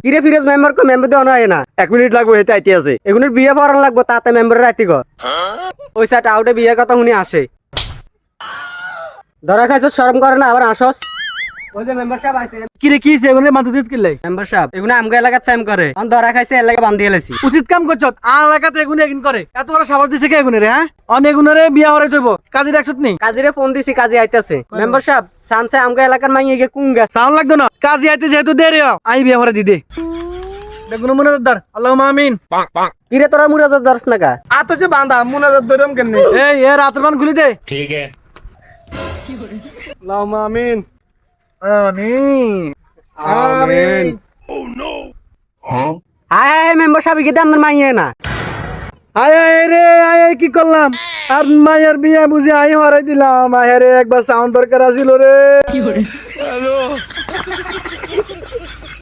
কিরে ফিরোজ মেম্বার কো মেম্বার দেওয়া হয় না 1 মিনিট লাগবে হেতে আইতে আছে। এগুলোর বিয়ে পড়ান লাগবো তাতে মেম্বারের রাইতি গো ওই সাইড আউটে বিয়ের কথা শুনি আসে ধরা খাইছস শরম করে না আবার আসস ওই যে মেম্বার সাহেব আইছে কিরে কি এগুলো মাথা দিত কিলাই মেম্বার সাহেব এগুলো আমগো এলাকাত ফেম করে অন ধরা খাইছে এর লাগে বান্ধি এলাইছি উচিত কাম করছত এলাকাতে এগুনে এগিন করে এত বড় সাবাস দিছে কে এগুনে রে হ্যাঁ অনেক এগুনে বিয়া হরে যাইব কাজী দেখছত নি কাজীরে ফোন দিছি কাজী আইতাছে মেম্বার সাহেব সানসে আমগো এলাকার মাইয়ে গিয়ে কুম গেছে সাউন্ড লাগতো না কাজী আইতে যেহেতু দেরি আই বিয়া হরে দিদে দেখুন মনে দার আল্লাহুম্মা আমিন কিরে তোরা মুরাদ দর্শ না কা আতসে বাঁধা মুনাজাত ধরম কেনে এই এ রাতের বান খুলি দে ठीक है। আল্লাহুম্মা আমিন আমিন আমিন আয় আয় মেম্বার সাহেব গিয়ে আমাদের মাইয়ে না আয় আয় রে আয় আয় কি করলাম আর মায়ের বিয়া বুঝে আই হরাই দিলাম আয় রে একবার সাউন্ড দরকার আছিল রে